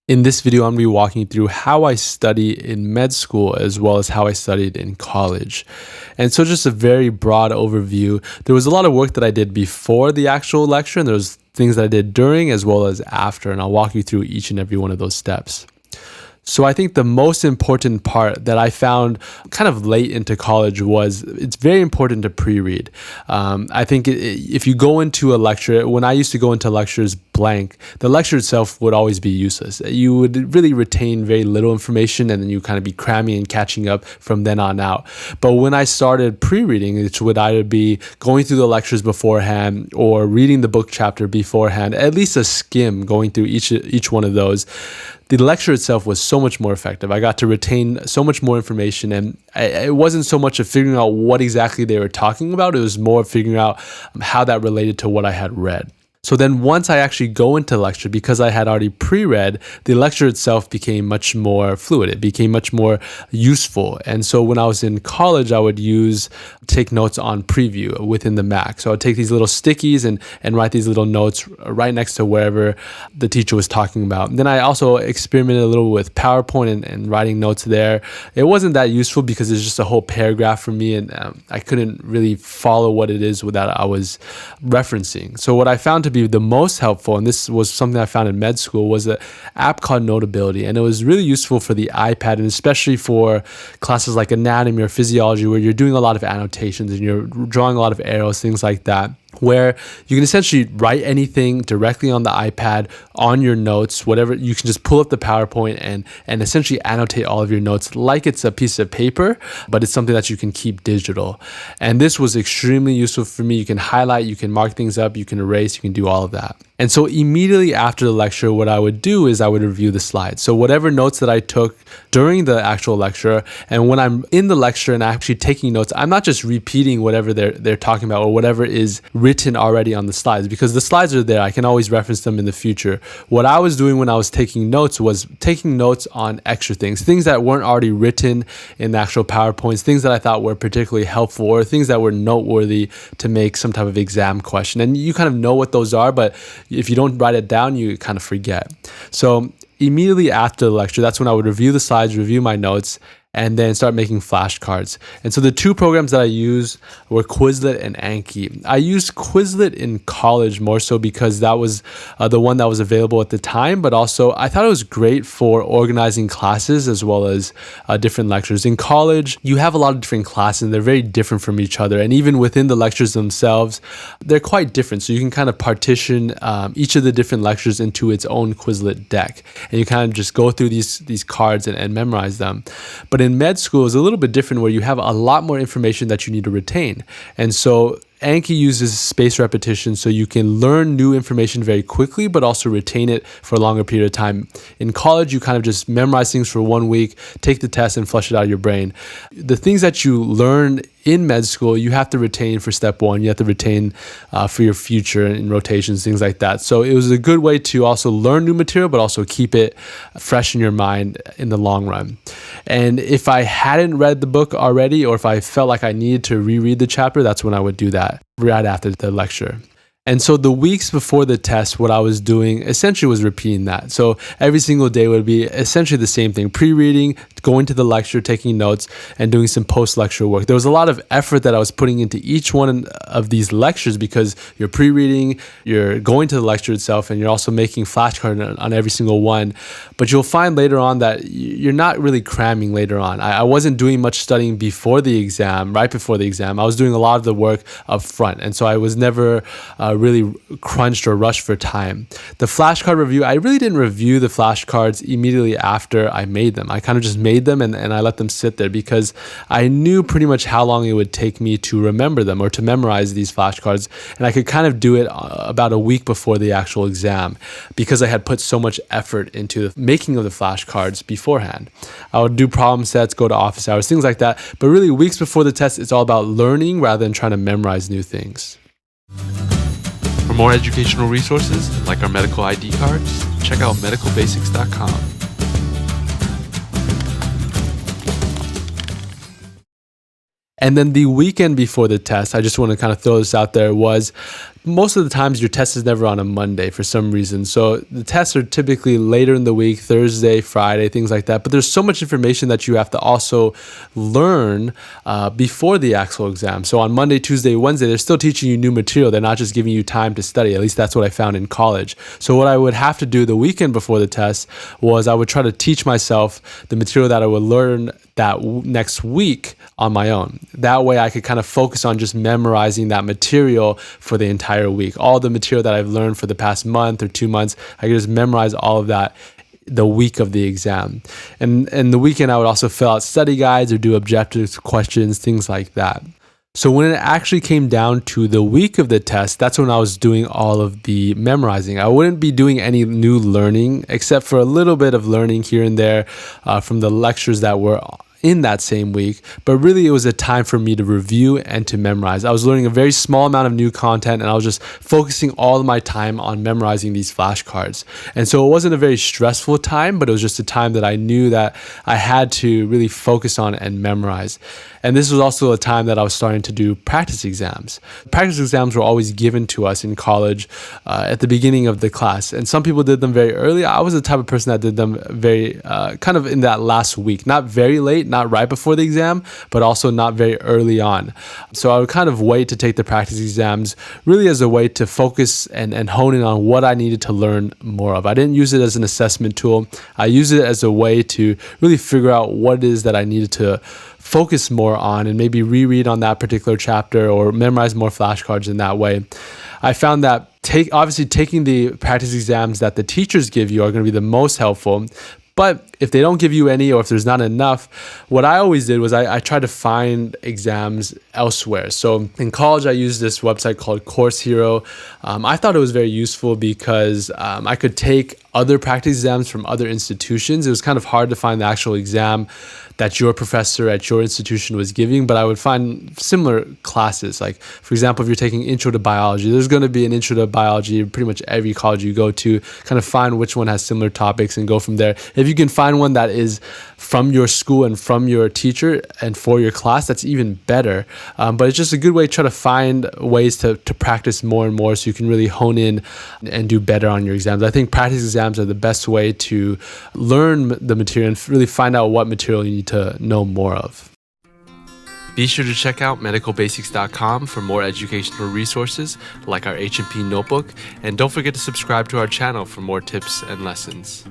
In this video, I'm going to be walking through how I study in med school as well as how I studied in college. And so just a very broad overview. There was a lot of work that I did before the actual lecture, and there was things that I did during as well as after, and I'll walk you through each and every one of those steps. So I think the most important part that I found kind of late into college was it's very important to pre-read. I think if you go into a lecture, when I used to go into lectures blank, the lecture itself would always be useless. You would really retain very little information, and then you kind of be cramming and catching up from then on out. But when I started pre-reading, which would either be going through the lectures beforehand or reading the book chapter beforehand, at least a skim going through each one of those, the lecture itself was so much more effective. I got to retain so much more information, and it wasn't so much of figuring out what exactly they were talking about. It was more of figuring out how that related to what I had read. So then once I actually go into lecture, because I had already pre-read, the lecture itself became much more fluid. It became much more useful. And so when I was in college, I would take notes on preview within the Mac. So I would take these little stickies and write these little notes right next to wherever the teacher was talking about. And then I also experimented a little with PowerPoint and writing notes there. It wasn't that useful because it's just a whole paragraph for me, and I couldn't really follow what it is that I was referencing. So what I found to be the most helpful, and this was something I found in med school, was an app called Notability, and it was really useful for the iPad, and especially for classes like anatomy or physiology, where you're doing a lot of annotations and you're drawing a lot of arrows, things like that, where you can essentially write anything directly on the iPad on your notes, whatever. You can just pull up the PowerPoint and essentially annotate all of your notes like it's a piece of paper, but it's something that you can keep digital. And this was extremely useful for me. You can highlight, you can mark things up, you can erase, you can do all of that. And so immediately after the lecture, what I would do is I would review the slides. So whatever notes that I took during the actual lecture, and when I'm in the lecture and actually taking notes, I'm not just repeating whatever they're talking about or whatever is written already on the slides, because the slides are there. I can always reference them in the future. What I was doing when I was taking notes was taking notes on extra things that weren't already written in the actual PowerPoints, things that I thought were particularly helpful or things that were noteworthy to make some type of exam question. And you kind of know what those are, but if you don't write it down, you kind of forget. So immediately after the lecture, that's when I would review the slides, review my notes, and then start making flashcards. And so the two programs that I used were Quizlet and Anki. I used Quizlet in college more so because that was the one that was available at the time, but also I thought it was great for organizing classes as well as different lectures. In college, you have a lot of different classes, and they're very different from each other. And even within the lectures themselves, they're quite different. So you can kind of partition each of the different lectures into its own Quizlet deck. And you kind of just go through these cards and memorize them. But in med school, it's a little bit different, where you have a lot more information that you need to retain. And so Anki uses spaced repetition, so you can learn new information very quickly, but also retain it for a longer period of time. In college, you kind of just memorize things for 1 week, take the test, and flush it out of your brain. The things that you learn in med school, you have to retain for step one. You have to retain for your future in rotations, things like that. So it was a good way to also learn new material, but also keep it fresh in your mind in the long run. And if I hadn't read the book already, or if I felt like I needed to reread the chapter, that's when I would do that right after the lecture. And so the weeks before the test, what I was doing essentially was repeating that. So every single day would be essentially the same thing: pre-reading, going to the lecture, taking notes, and doing some post-lecture work. There was a lot of effort that I was putting into each one of these lectures, because you're pre-reading, you're going to the lecture itself, and you're also making flashcards on every single one. But you'll find later on that you're not really cramming later on. I wasn't doing much studying before the exam, right before the exam. I was doing a lot of the work up front. And so I was never really crunched or rushed for time. The flashcard review, I really didn't review the flashcards immediately after I made them. I kind of just made them and I let them sit there, because I knew pretty much how long it would take me to remember them or to memorize these flashcards. And I could kind of do it about a week before the actual exam, because I had put so much effort into the making of the flashcards beforehand. I would do problem sets, go to office hours, things like that. But really, weeks before the test, it's all about learning rather than trying to memorize new things. For more educational resources, like our medical ID cards, check out medicalbasics.com. And then the weekend before the test, I just want to kind of throw this out there, was most of the times your test is never on a Monday for some reason. So the tests are typically later in the week, Thursday, Friday, things like that. But there's so much information that you have to also learn before the actual exam. So on Monday, Tuesday, Wednesday, they're still teaching you new material. They're not just giving you time to study. At least that's what I found in college. So what I would have to do the weekend before the test was I would try to teach myself the material that I would learn that next week on my own. That way I could kind of focus on just memorizing that material for the entire week. All the material that I've learned for the past month or 2 months, I could just memorize all of that the week of the exam. And the weekend I would also fill out study guides or do objective questions, things like that. So when it actually came down to the week of the test, that's when I was doing all of the memorizing. I wouldn't be doing any new learning except for a little bit of learning here and there from the lectures that were in that same week, but really it was a time for me to review and to memorize. I was learning a very small amount of new content and I was just focusing all of my time on memorizing these flashcards. And so it wasn't a very stressful time, but it was just a time that I knew that I had to really focus on and memorize. And this was also a time that I was starting to do practice exams. Practice exams were always given to us in college at the beginning of the class. And some people did them very early. I was the type of person that did them very kind of in that last week, not very late, not right before the exam, but also not very early on. So I would kind of wait to take the practice exams really as a way to focus and hone in on what I needed to learn more of. I didn't use it as an assessment tool. I used it as a way to really figure out what it is that I needed to focus more on and maybe reread on that particular chapter or memorize more flashcards in that way. I found that obviously taking the practice exams that the teachers give you are going to be the most helpful. But if they don't give you any or if there's not enough, what I always did was I tried to find exams elsewhere. So in college, I used this website called Course Hero. I thought it was very useful because I could take other practice exams from other institutions. It was kind of hard to find the actual exam that your professor at your institution was giving, but I would find similar classes. Like, for example, if you're taking Intro to Biology, there's going to be an Intro to Biology in pretty much every college you go to. Kind of find which one has similar topics and go from there. If you can find one that is from your school and from your teacher and for your class, that's even better. But it's just a good way to try to find ways to practice more and more so you can really hone in and do better on your exams. I think practice exams are the best way to learn the material and really find out what material you need to know more of. Be sure to check out medicalbasics.com for more educational resources like our H&P notebook, and don't forget to subscribe to our channel for more tips and lessons.